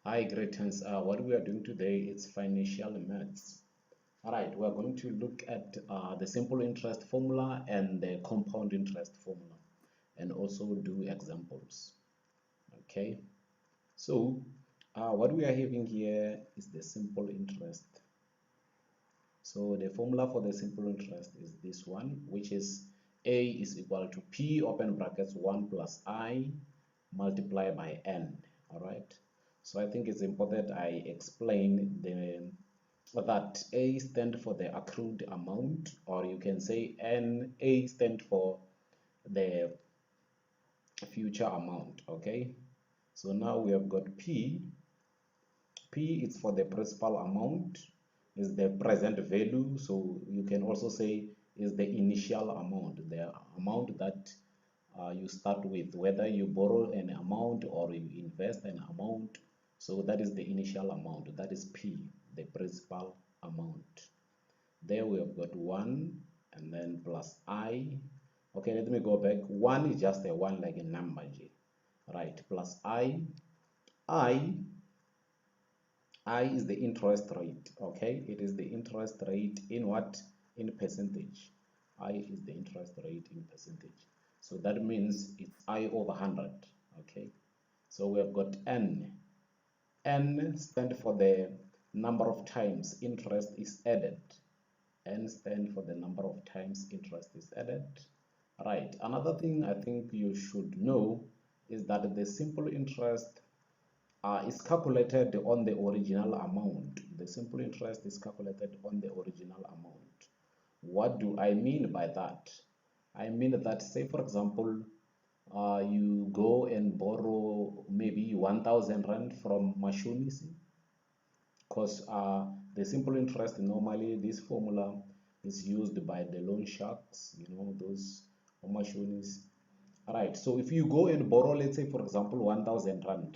Hi, greetings. What we are doing today is financial maths. All right, we are going to look at the simple interest formula and the compound interest formula, and also do examples. Okay, so what we are having here is the simple interest. So the formula for the simple interest is this one, which is A is equal to P open brackets 1 plus I multiplied by N. All right. So I think it's important I explain that A stand for the accrued amount, or you can say A stand for the future amount. Okay. So now we have got P. P is for the principal amount, is the present value. So you can also say is the initial amount, the amount that you start with, whether you borrow an amount or you invest an amount. So that is the initial amount, that is P, the principal amount. There we have got 1 and then plus I. Okay, let me go back. 1 is just a 1 like a number, right? Plus I is the interest rate. Okay, it is the interest rate in what? In percentage. I is the interest rate in percentage. So that means it's I over 100. Okay, so we have got N. N stand for the number of times interest is added. N stand for the number of times interest is added. Right, another thing I think you should know is that the simple interest is calculated on the original amount. The simple interest is calculated on the original amount. What do I mean by that? I mean that, say for example, you go and borrow maybe 1,000 rand from Mashonis, because the simple interest, normally this formula is used by the loan sharks, those Mashonis. Right, so if you go and borrow, let's say for example 1,000 rand,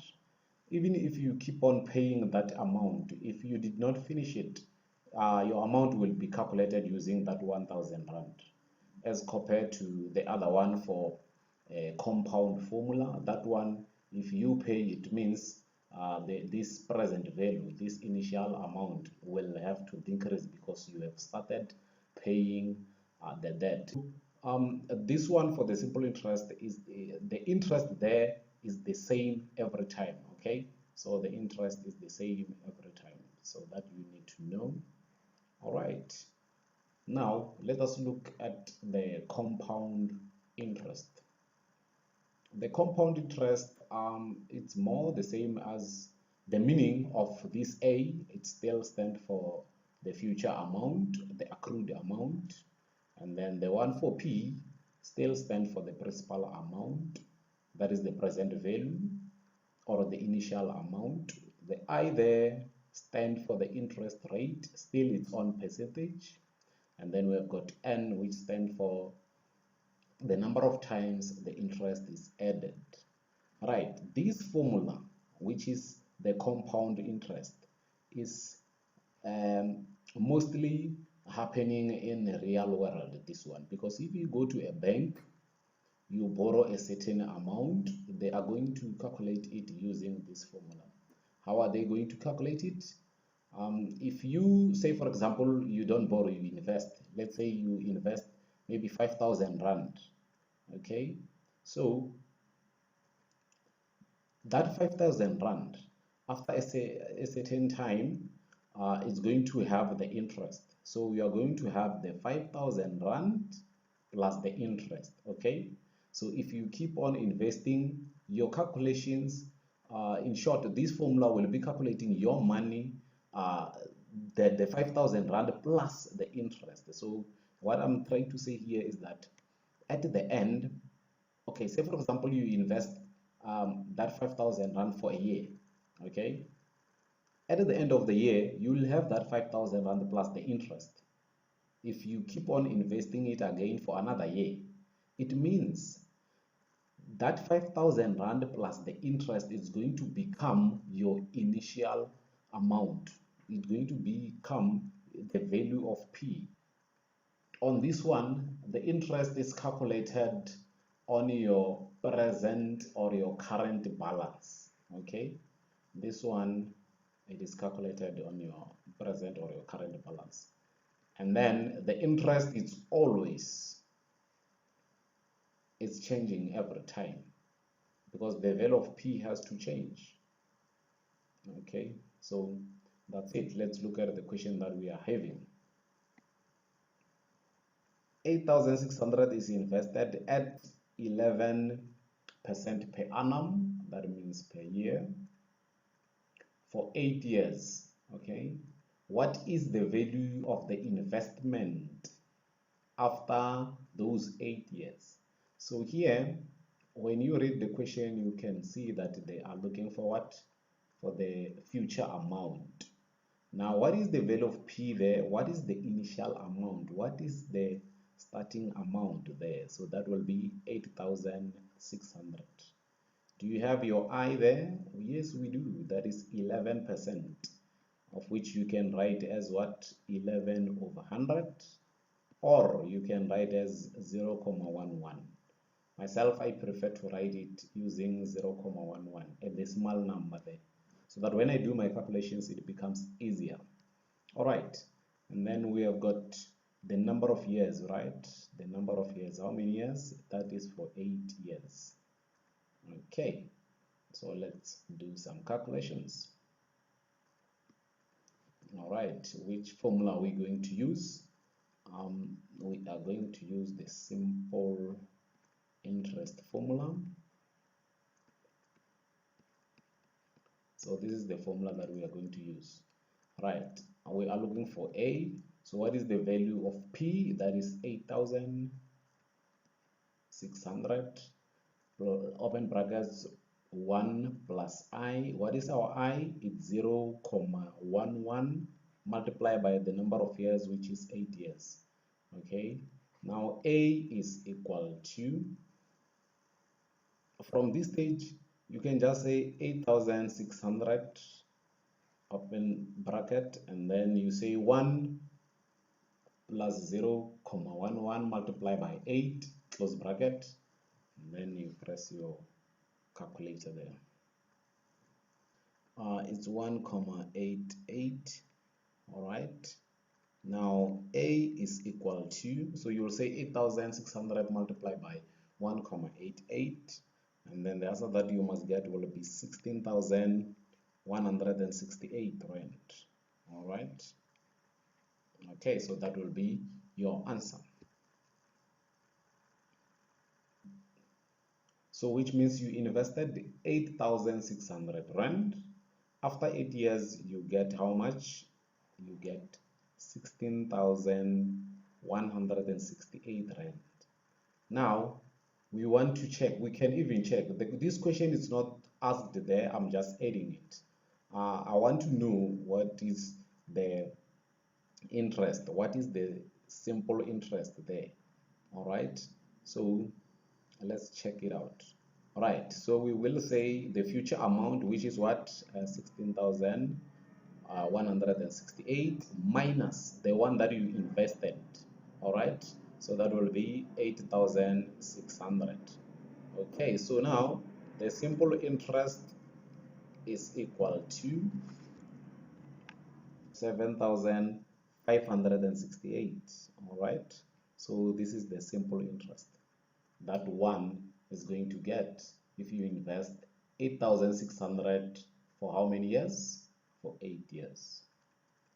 even if you keep on paying that amount, if you did not finish it, your amount will be calculated using that 1,000 rand, as compared to the other one for a compound formula. That one, if you pay, it means this present value, this initial amount will have to decrease because you have started paying the debt. This one for the simple interest is the interest there is the same every time. Okay, so the interest is the same every time, so that you need to know. All right, now let us look at the compound interest. The compound interest, it's more the same as the meaning of this A. It still stands for the future amount, the accrued amount, and then the one for P still stands for the principal amount, that is the present value or the initial amount. The I there stands for the interest rate, still its own percentage, and then we've got N, which stands for the number of times the interest is added. Right, this formula, which is the compound interest, is mostly happening in the real world, this one, because if you go to a bank, you borrow a certain amount, they are going to calculate it using this formula. How are they going to calculate it? If you say, for example, you don't borrow, you invest. Let's say you invest maybe 5,000 rand. Okay, so that 5,000 rand, after a certain time, is going to have the interest. So we are going to have the 5,000 rand plus the interest. Okay, so if you keep on investing, your calculations, in short, this formula will be calculating your money, the 5,000 rand plus the interest. So what I'm trying to say here is that at the end, okay, say for example you invest that 5,000 rand for a year. Okay, at the end of the year you will have that 5,000 rand plus the interest. If you keep on investing it again for another year, it means that 5,000 rand plus the interest is going to become your initial amount. It's going to become the value of P. On this one, the interest is calculated on your present or your current balance. Okay, This one, it is calculated on your present or your current balance. And then the interest is always, it's changing every time because the value of P has to change. Okay, so that's it. Let's look at the question that we are having. 8,600 is invested at 11% per annum, that means per year, for 8 years. Okay, what is the value of the investment after those 8 years? So here, when you read the question, you can see that they are looking for what? For the future amount. Now, what is the value of P there? What is the initial amount? What is the starting amount there? So that will be 8,600. Do you have your I there? Yes, we do. That is 11%, of which you can write as what? 11 over 100, or you can write as 0.11. Myself, I prefer to write it using 0.11, a decimal number there, so that when I do my calculations, it becomes easier. All right, and then we have got the number of years, right? The number of years, how many years? That is for 8 years. Okay, so let's do some calculations. All right, which formula are we going to use? We are going to use the simple interest formula. So this is the formula that we are going to use. Right, we are looking for A. So what is the value of P? That is 8,600, open brackets, 1 plus I. What is our I? It's 0.11 multiplied by the number of years, which is 8 years. Okay, now A is equal to, from this stage, you can just say 8,600, open bracket, and then you say 1 plus 0.11 multiplied by 8, close bracket, and then you press your calculator there. It's 1.88. All right, now A is equal to, so you will say 8,600 multiplied by 1.88, and then the answer that you must get will be 16,168 rand. All right, okay, so that will be your answer. So which means you invested 8,600 rand. After 8 years, you get how much? You get 16,168 rand. Now, we want to check. We can even check. This question is not asked there. I'm just adding it. I want to know what is the interest. What is the simple interest there? All right. So let's check it out. All right, so we will say the future amount, which is what? 16,168 minus the one that you invested. All right, so that will be 8,600. Okay, so now the simple interest is equal to 7,568. All right, so this is the simple interest that one is going to get if you invest 8,600 for how many years? For 8 years.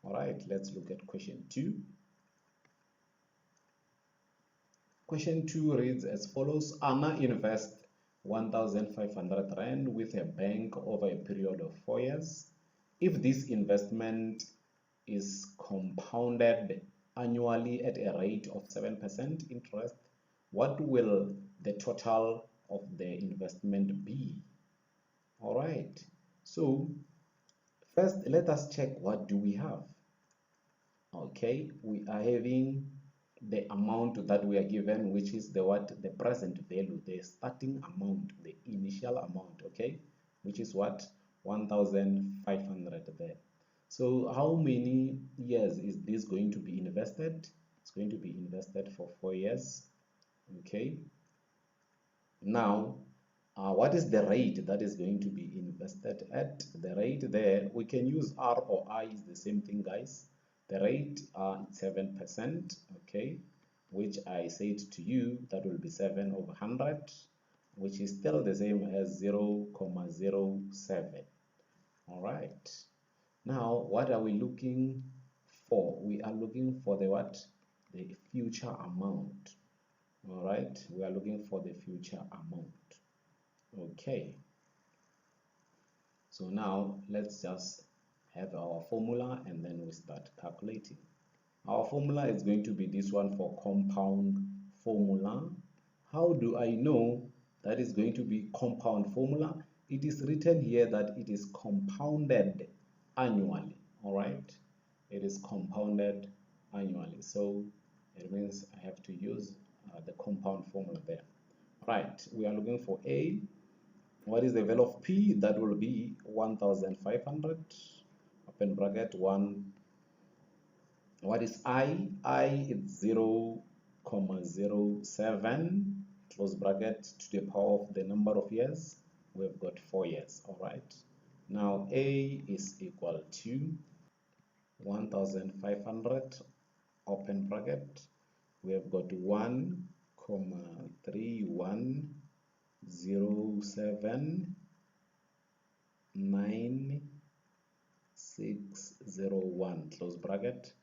All right, let's look at question 2. Question 2 reads as follows. Anna invests 1,500 rand with a bank over a period of 4 years. If this investment is compounded annually at a rate of 7% interest, what will the total of the investment be? All right, so first let us check what do we have. Okay, we are having the amount that we are given, which is the what? The present value, the starting amount, the initial amount, okay, which is what? 1,500 there. So how many years is this going to be invested? It's going to be invested for 4 years. Okay, now what is the rate that is going to be invested at. The rate there, we can use R or I, is the same thing, guys. The rate is 7%, okay, which I said to you that will be 7 over 100, which is still the same as 0.07. All right. Now, what are we looking for? We are looking for the what? The future amount. All right. We are looking for the future amount. Okay. So now let's just have our formula and then we start calculating. Our formula is going to be this one for compound formula. How do I know that is going to be compound formula? It is written here that it is compounded annually. All right, it is compounded annually, so it means I have to use the compound formula there. Right, we are looking for A. What is the value of P? That will be 1500, open bracket, 1. What is I? I is 0.07, close bracket, to the power of the number of years. We've got 4 years. All right. Now A is equal to 1500, open bracket. We have got 1,3107,9601, close bracket.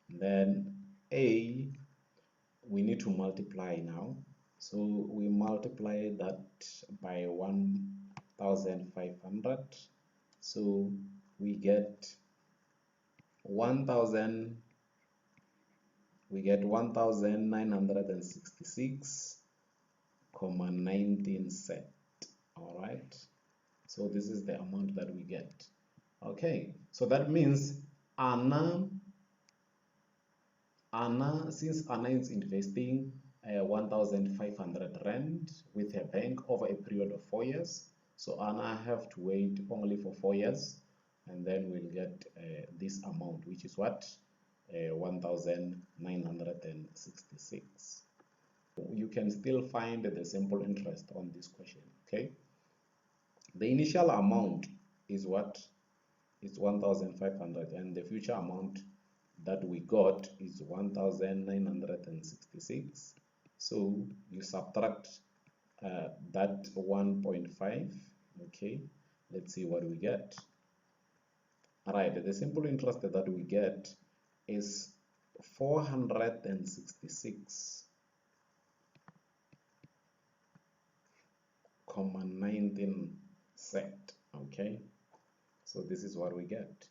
Then A, we need to multiply now. So we multiply that by 1500. So we get 1966.19 cent. All right. So this is the amount that we get. Okay. So that means Anna, since Anna is investing 1,500 rand with her bank over a period of 4 years, so Anna have to wait only for 4 years, and then we'll get this amount, which is what? 1,966. You can still find the simple interest on this question, okay? The initial amount is what? It's 1,500, and the future amount that we got is 1,966. So you subtract that 1.5. Okay, let's see what we get. All right, the simple interest that we get is 466.19 cent. Okay, so this is what we get,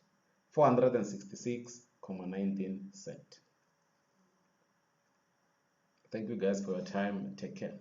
466.19 cent. Thank you guys for your time. Take care.